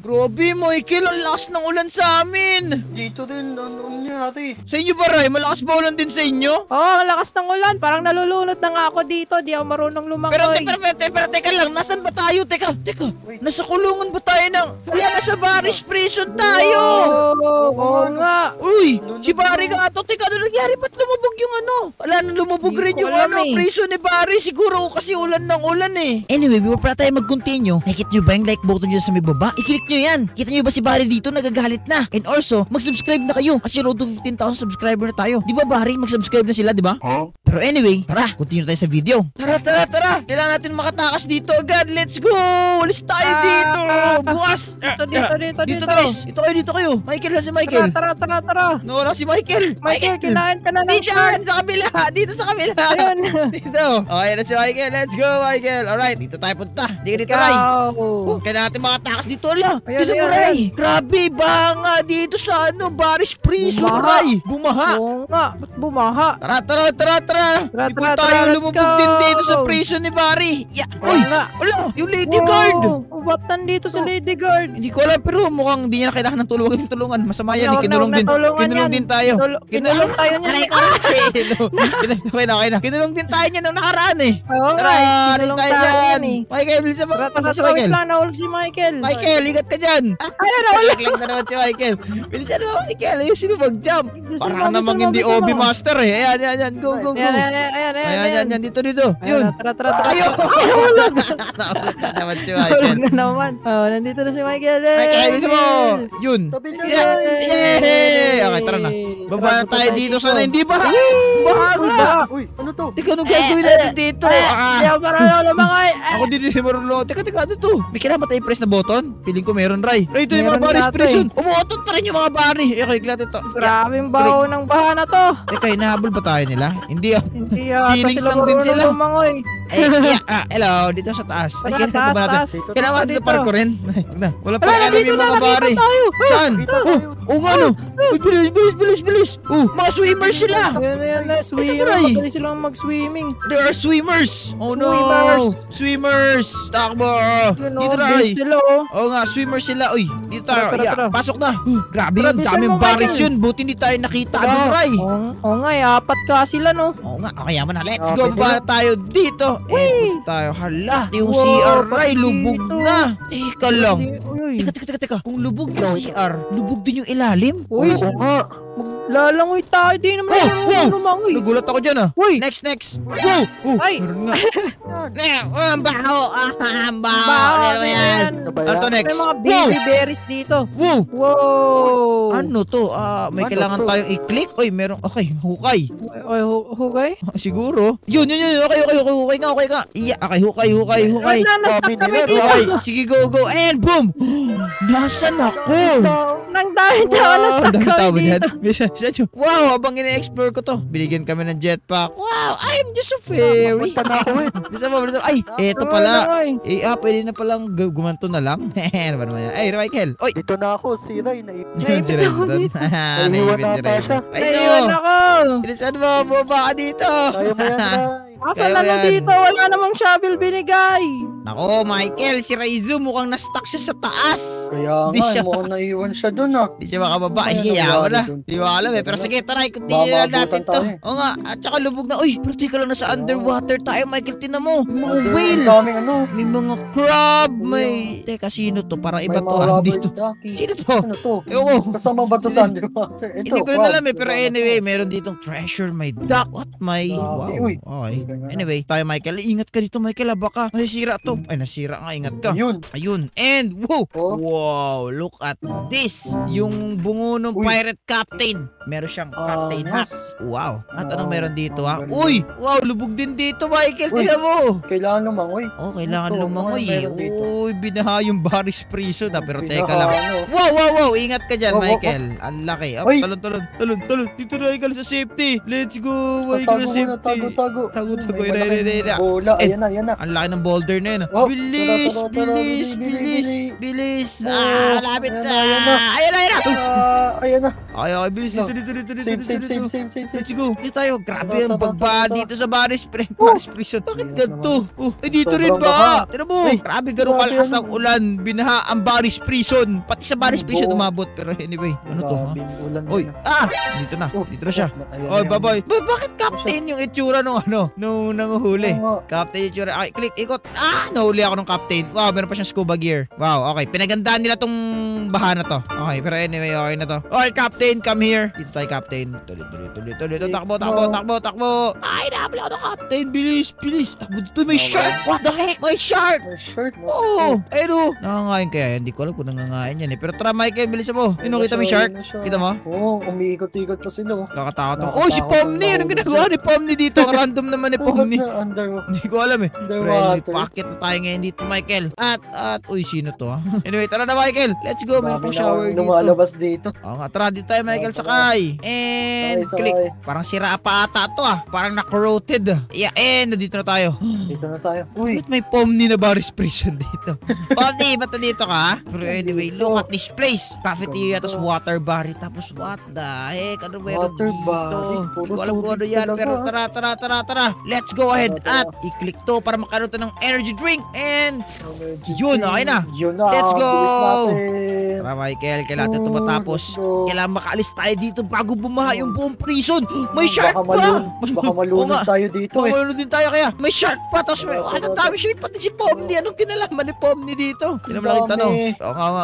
Grabe, Michael, ang lakas ng ulan sa amin. Dito din, ano nangyari? Sa inyo ba, Ray? Malakas ba ulan din sa inyo? Oo, ang lakas ng ulan. Parang nalulunod na nga ako dito. Di ako marunong lumangoy. Pero teka lang, nasan ba tayo? Teka, nasa kulungan ba tayo ng... Wala, nasa Barry's Prison tayo. Oo nga. Uy, si Barry nga to. Teka, ano nangyari? Ba't lumubog yung ano? Wala nang lumubog rin yung prison ni Barry. Siguro kasi ulan ng ulan eh. Anyway, before pala tayo mag-continue, nakikita nyo ba yung like button dyan sa may baba? I-click nyo yan. Kita nyo ba si Barry dito nagagalit na? And also, mag-subscribe na kayo kasi road to 15,000 subscriber na tayo. Di ba Barry? Mag-subscribe na sila, di ba? Pero anyway, tara, continue tayo sa video. Tara. Kailangan natin makatakas dito agad. Let's go! Alis tayo dito! Bukas! Dito guys! Dito kayo! Michael, si Michael! Tara. Nawala si Michael! Michael, kinain ka na ng short. Dito sa kabila! Ayun. Dito! Okay, na si Michael! Let's go, Michael! Alright, dito tayo punta! Dito, Ray! Kailangan natin makatakas dito, ala! Dito mo, Ray! Grabe, banga dito sa Barry's Prison, Ray! Bumaha! Oo nga, ba't bumaha? Tara! Di ba tayo lumubog din dito sa prison ni Barry? Uy! Ala! Yung lady guard! Ba't nandito sa lady guard? Hindi ko alam pero mukhang hindi niya na kailangan ng tulungan. Masama yan. Kinulong din tayo. Kinulong tayo niya. Okay na. Kinulong din tayo niya nung nakaraan eh. Tara, dito tayo dyan. Michael, bilisan mo. Tara, wait lang. Nahulog si Michael. Michael, ingat ka dyan. Ayun, nahulog. Lang na naman si Michael. Bilisan mo, Michael. Ayusin mo mag-jump. Parang namang hindi OB master eh. Ayan. Go. Ayan. Dito. Yun. Tara. Ayaw. Nahulog na naman si Michael. Nandito na si Michael. Michael, bilisan mo. Yun. Okay, tara na. Baba tayo dito sana. Hindi ba? Baha. Uy, ano to? Teka, anong gagawin natin dito? Hindi ako marunong lumangay. Ako din marunong. Teka, ano to? May kailangan tayo press na button? Feeling ko meron, Ray. Ray, ito yung mga Barry's Prison. Umuotot pa rin yung mga Barry. Okay, klat ito. Grabing baho ng baha na to. Teka, hinahabol ba tayo nila? Hindi ah. Hindi Feelings lang din sila. Lumangoy. Hello, dito sa taas. Ay, kailangan ba natin? Kailangan natin na parko rin. Wala pa alam yung mga Barry. Saan? Oo nga no. Bilis. Mga swimmers sila. Yan na, magaling silang mag-swimming. They are swimmers. Oh no. Swimmers. Takbo. Dito na ay. Oo nga, swimmers sila. Uy, dito tayo. Pasok na. Grabe yun, daming Barrys yun. Buti hindi tayo nakita doon, Ray. Oo nga, apat ka sila no. Oo nga, okay yaman na. Let's go ba tayo dito. Punta tayo. Hala, yung CR, Ray, lubog na. Teka lang. Teka. Kung lubog yung CR, lubog din yung ilalim. Uy, lalangoy tayo. Di naman lumangoy. Nagulat ako dyan ah. Uy, Next. Wow. Ay. Meron nga. Ang baho. Ano yan? Ano to next? May mga baby berries dito. Wow. Ano to? May kailangan tayong i-click. Uy, meron. Okay, hukay. Hukay? Siguro. Yun. Okay, hukay nga. Iya, okay, hukay. Nastak kami dito. Okay, sige, go. And boom. Nasaan ako? Nang dahil nastak kami dito. Wow, habang ina-explore ko to, binigyan kami ng jetpack. Wow, I'm just a fairy. Bisa mo, ay, eto pala. Pwede na palang gumanto na lang. Ano ba naman yan? Ay, Michael. Oy, Dito na ako, si Ray. si Ray doon. Naiwan na siya. Naiwan ako. Bilisan mo, baba ka dito. Kaya mo yan, Ray. Asan na dito? Wala namang shovel binigay. Nako, Michael, si Raizu mukhang na-stuck siya sa taas. Kaya nga, mukhang naiwan siya dun ah. Di siya makababa. Ay, kaya wala. Di ko alam eh. Pero sige, tara, continue na natin to. Oo nga, at saka lubog na. Uy, pero teka lang, nasa underwater tayo, Michael. Tinan mo. May mga whale. Daming ano. May mga crab. Teka, sino to? Parang iba to. Dito. Sino to? Ano to? Ewan ko. Kasama ba to sa underwater? Hindi ko rin alam eh. Pero anyway, meron ditong treasure. May duck. What? May... Wow. Okay. Anyway, tayo, Michael. Ingat ka dito, Michael. Baka nasisira to. Ay, nasira nga. Ingat ka. Ayun. And, wow. Look at this. Yung bungo ng pirate captain. Meron siyang captain hat. Wow. At anong meron dito ha? Uy! Wow, lubog din dito, Michael. Tignan mo. Kailangan lumangoy. Kailangan lumangoy eh. Uy, binaha yung Barry's Prison na. Pero teka lang. Wow. Ingat ka dyan, Michael. Ang laki. Talon. Dito na, Michael, sa safety. Let's go, Michael, sa safety. Tago. Bola. Ayan na. Ang laki ng boulder na yun. Bilis. Malapit na. Ayan na. Okay, bilis. Dito. Save. Let's go. Dito tayo. Grabe ang Ito. bagba dito sa Paris Prison. Bakit ganito? Dito rin Sobrang ba? baha. Tira mo. Ay, Grabe, ganun grabe kalakas yan. ang ulan. Binaha ang Paris Prison. Pati sa Paris Prison Oo. umabot. Pero anyway, ano to ha? Grabing ulan Oy, na. dito na. Oh, Dito na siya. ayan, Oy, ayan. bye-bye. Bakit captain yung itsura nung nung nanguhuli? Oo nga. Captain yung itsura. Okay, click, ikot. Nahuli ako ng captain. Wow, meron pa siyang scuba gear. Wow, okay. Pinagandaan nila tong baha na to. Okay, pero anyway, okay na to. Okay, captain, come here. Dito tayo, captain. Tuloy. Takbo. Ay, nahabol ako ng captain. Bilis. Takbo dito. May Okay. shark. What the heck? May shark. May shirt. Oo. Ayun. Nangangain kaya. Hindi ko alam kung nangangain yan eh. Pero tara, Michael, bilis mo. Kita mo yung shark? Kita mo? Oo, umiikot-ikot pa sila. Nakakatakot naman. Nakakatakot Si Pomni! ang Anong nahulog ginagawa ni Pomni dito? Ang random naman ni Pomni. na Hindi ko alam eh. Pero underwater. pakit na tayo ngayon dito, Michael. Uy, sino to ha? Anyway, tara na, Michael. Let's go. May Dami pang shower na dito. lumalabas dito. Oo nga, tara dito tayo, Michael. Tara. Sakay. And Sakay. click. Parang sira pa ata to Parang na-corroded. Yeah, and nandito na tayo. Dito na tayo. Uy, Bakit may Pomni na Paris Prison dito? Pomni, ba't nandito ka? Pero anyway, look at this place. Cafeteria, tapos water bar. Tapos what the heck? Ano meron Water dito? body. Hindi ko alam kung ano yan. Pero tara. Let's go ahead Tara. at i-click to para makaroon tayo ng energy drink. And Yun, okay na. Yun na. Let's go. Bilis natin. tara, Michael, kailangan natin ito matapos. Let's go. Kailangan makaalis tayo dito bago bumaha yung buong prison. May shark Baka pa! Baka Oo malunod nga. tayo dito Baka eh. malunod din tayo kaya. May shark pa. Tapos may, Tara, anong tara, dami siya. Pati si Pomni. Anong kinalaman ni Pomni dito? Hindi naman lang Dami. tanong. Oo nga.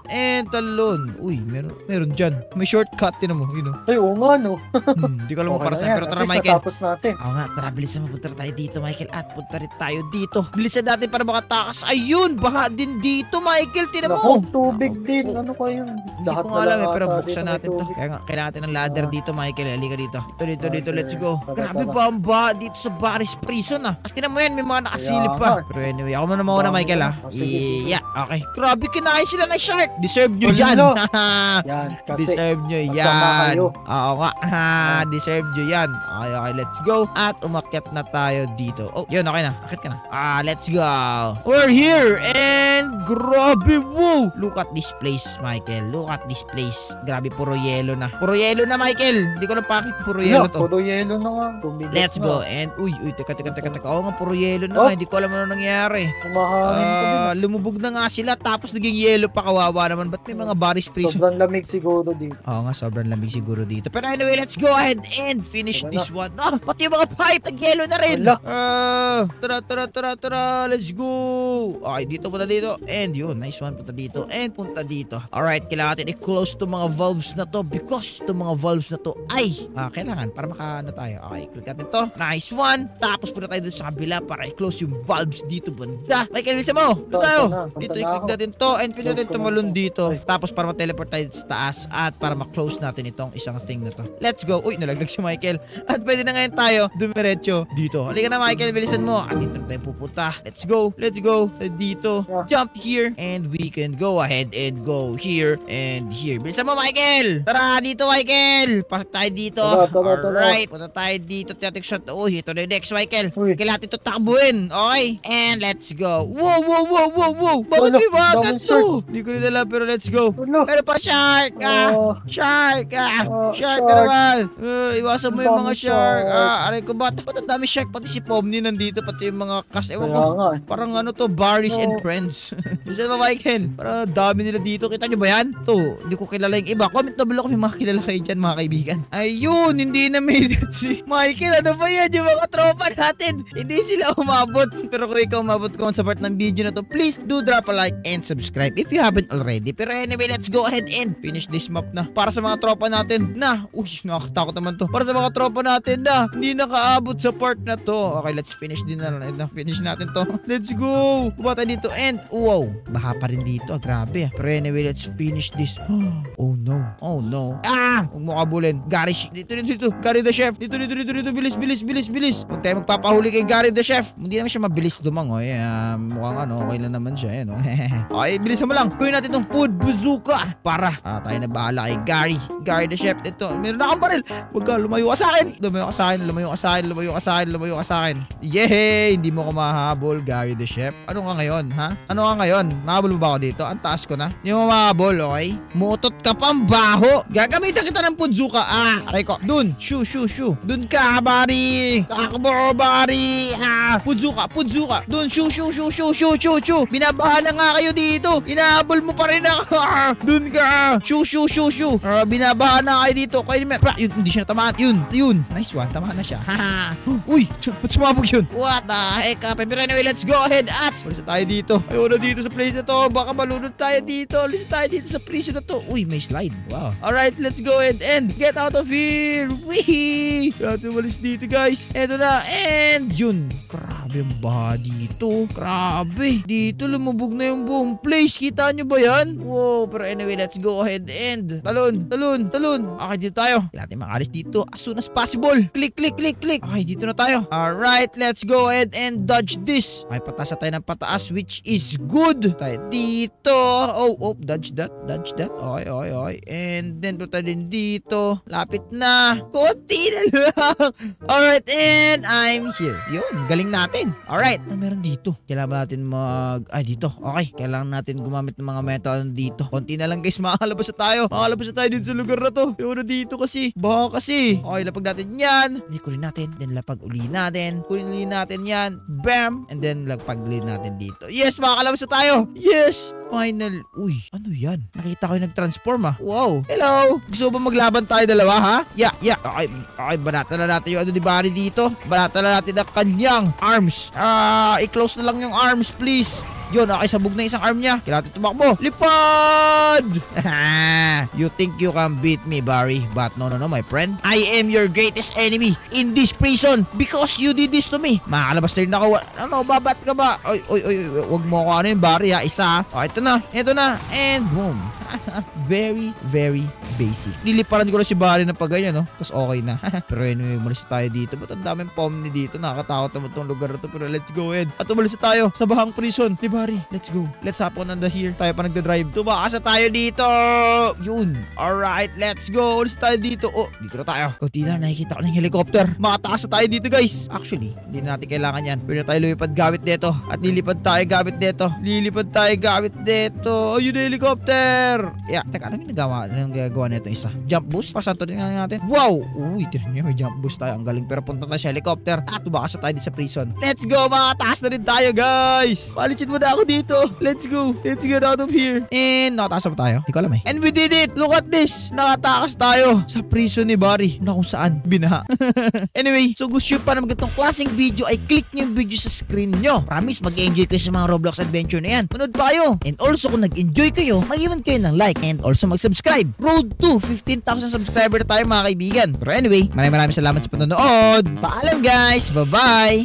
And talon. Uy, meron dyan. May shortcut. Tinan mo. Yun o. Ay, oo nga no. Hindi ko alam kung Okay para na saan. yan. Pero At tara, least Michael. natapos natin. Oo nga, tara, bilisan mo. Punta tayo dito, Michael. At punta rin tayo dito. Bilisan natin para makatakas. Ayun, baha din dito, Michael. Tinan Naku, mo. tubig din. Ano kayo? Hindi ko nga alam pero buksan natin to. Kaya nga, kailangan natin ng ladder dito, Michael. Halika dito. Dito, let's go. Tara, Grabe tara. ba ang baha dito sa Paris Prison At tinan mo yan, may mga nakasilip Kaya pa. nga. Pero anyway, ako muna mauna, Dami Michael na. Sige. Yeah, okay. Grabe, kinain sila ng shark. Deserve nyo Wala. yan. Yan, kasi Deserve nyo masama yan. kayo. Oo nga. Deserve nyo yan. Okay, let's go. At umakyat na tayo dito. Oh, yun, okay na. Akit ka na. Let's go. We're here. And grabe, wow. Look at this place, Michael. Look at this place. Grabe, puro yelo na. Puro yelo na, Michael. Hindi ko na bakit puro yelo to. Puro yelo na nga. Tumigas Let's na. go. And, uy, teka. Oo nga, puro yelo na nga. Hindi ko alam ano nangyari. Kumahangin ko din. Lumubog na nga sila. Tapos naging yelo pa. Kawawa naman. Ba't may mga Paris Prison? Sobrang lamig siguro din. Oo nga, sobrang lamig siguro dito. Pero anyway, let's go ahead and finish Tara this one. Pati yung mga pipe, nag-yellow na rin. Wala. Tara, let's go. Okay, dito, punta dito. And yun, nice one, punta dito. And punta dito. Alright, kailangan natin i-close itong mga valves na to because itong mga valves na to ay kailangan para makaano tayo. Okay, click natin to. Nice one. Tapos punta tayo dun sa kabila para i-close yung valves dito, banda. Michael, bisa mo. Dito tayo. Punta Dito, na i-click ako. natin to. And pili natin Close ko na tumalon to. dito. Ay. Tapos para ma-teleport tayo sa taas at para ma-close natin itong isang thing na to. Let's go. Uy, nalaglag si Michael. At pwede na ngayon tayo dumiretso dito. Halika na, Michael. Bilisan mo. At dito na tayo pupunta. Let's go. Dito. Jump here. And we can go ahead and go here and here. Bilisan mo, Michael. Tara, dito, Michael. Pasok tayo dito. Tara. Alright. Punta tayo dito. Tiyatik shot. Uy, ito na yung next, Michael. Uy. Kailangan ito takbuhin. Okay? And let's go. Wow. Bakit Wala, may mga daming ganito? Hindi ko rin alam, pero let's go. Wala. Meron pa shark. Shark. Shark shark. na naman. Iwasan mo yung mga Dami shark. shark. Aray ko ba? Ba't ang dami shark? Pati si Pomni nandito. Pati yung mga cast. Ewan ko. Kaya nga eh. Parang ano to, Barry's and Oo. Friends. Bisa ba, Michael? Parang dami nila dito. Kita nyo ba yan? To, hindi ko kilala yung iba. Comment down below kung may mga kilala kayo dyan, mga kaibigan. Ayun, hindi na made it si Michael. Ano ba yan? Yung mga tropa natin. Hindi sila umabot. Pero kung ikaw umabot ko sa part ng video na to, please do drop a like and subscribe if you haven't already. Pero anyway, let's go ahead and finish this map na. Para sa mga tropa natin na, nakakatakot naman to. Para sa mga tropa natin na hindi nakaabot sa part na to. Okay, let's finish din na. Finish natin to. Let's go. Bumata dito and wow, baha pa rin dito. Grabe. Pero anyway, let's finish this. Oh no. Huwag mo kabulin. Gary, dito. Gary the chef. Dito. Bilis. Huwag tayo magpapahuli kay Gary the chef. Hindi naman siya mabilis lumangoy. Mukhang okay lang naman siya. Okay, bilisan mo lang. Kunin natin itong food bazooka. Para tayo na bahala kay Gary. Gary the chef. Ito, meron na akong baril. Huwag ka, lumayo ka sa akin. Yay! Hindi mo ko mahabol, Gary the chef. Ano ka ngayon, ha? Ano ka ngayon? Mahabol mo ba ako dito? Ang taas ko na. Hindi mo mahabol, okay? Mutot ka pang baho. Gagamitan kita ng Pudzuka. Aray ko. Dun. Shoo. Dun ka, bari. Takbo, bari. Pudzuka. Dun, shoo. Binabahala nga kayo dito. Inahabol mo pa rin ako. Dun ka. Shoo. Binabahala kayo dito. Yun, hindi siya natamaan. Yun. Nice one. Tamaan na siya. Uy, ba't sumabog yun? What the heck? Pero anyway, let's go ahead at alis tayo dito. Ayaw na dito sa place na to. Baka malunod tayo dito. Alis tayo dito sa prison na to. Uy, may slide. Wow. Alright, let's go ahead and get out of here. Wee! Grabe umalis dito, guys. Eto na. And yun. Grabe ang baha dito. Grabe. Dito lumubog na yung buong place. Kita nyo ba yan? Wow. Pero anyway, let's go ahead and talon. Okay, dito tayo. Kailangan natin makalis dito as soon as possible. Click. Okay, dito na tayo. Alright, let's go ahead and dodge this. Okay, pataas na tayo ng pataas, which is good. Tayo dito. Oh, dodge that. Okay. And then, punta din dito. Lapit na. Konti na lang. Alright, and I'm here. Yun, galing natin. Alright, meron dito. Kailangan natin dito. Okay, kailangan natin gumamit ng mga metal dito. Konti na lang, guys. Makalabas na tayo. Dito sa lugar na to. Yun na dito kasi. Baka kasi. Okay, lapag natin yan. Hindi kunin natin. Then lapag uli natin. Kunin natin yan. Bam! And then lapag uli natin dito. Yes, makakalabas na tayo. Yes! Final. Uy, ano yan? Nakita ko yung nag-transform Wow. Hello. Gusto ba maglaban tayo dalawa ha? Yeah. Okay, banatan na natin yung ano ni Barry dito. Banatan na natin ang kanyang arms. I-close na lang yung arms, please. Yun, okay, sabog na isang arm niya. Kailangan tumakbo. Lipad! You think you can beat me, Barry? But no, my friend. I am your greatest enemy in this prison because you did this to me. Makakalabas na rin ako. Ano, babat ka ba? Oy, wag mo ako ano yun, Barry ha. Isa. Okay, ito na. And boom. Very, very basic. Niliparan ko na si Barry ng pagganyan, no? Tapos okay na. Pero anyway, umalis tayo dito. Ba't ang daming pomni dito? Nakakatakot naman itong lugar na to. Pero let's go ahead. At umalis tayo sa bahang prison. Di Barry, let's go. Let's hop on the here. Tayo pa nagda-drive. Tumakas na tayo dito. Yun. Alright, let's go. Umalis tayo dito. Oh, dito na tayo. Kunti na, nakikita ko ng helicopter. Makatakas na tayo dito, guys. Actually, hindi na natin kailangan yan. Pwede na tayo lumipad gamit dito. At lilipad tayo gamit dito. Oh, yun na helicopter. Yeah, teka, anong gagawa nito isa? Jump boost? Pasanto din nga natin. Wow! Uy, tinan nyo, may jump boost tayo. Ang galing, pero punta tayo sa helicopter. At tumakas na tayo dito sa prison. Let's go! Makataas na rin tayo, guys! Palitin mo na ako dito. Let's go! Let's get out of here. And nakataas na ba tayo? Hindi ko alam eh. And we did it! Look at this! Nakatakas tayo sa prison ni Barry. Na kung saan binaha. Anyway, so gusto nyo pa na magandang klaseng video ay click nyo yung video sa screen nyo. Promise, mag-enjoy kayo sa mga Roblox adventure na yan. Manood pa kayo. And also, kung nag-enjoy kayo, mag-iwan kayo ng like and also mag-subscribe. Road to 15,000 subscriber na tayo mga kaibigan. Pero anyway, maraming salamat sa panonood. Paalam guys! Bye-bye!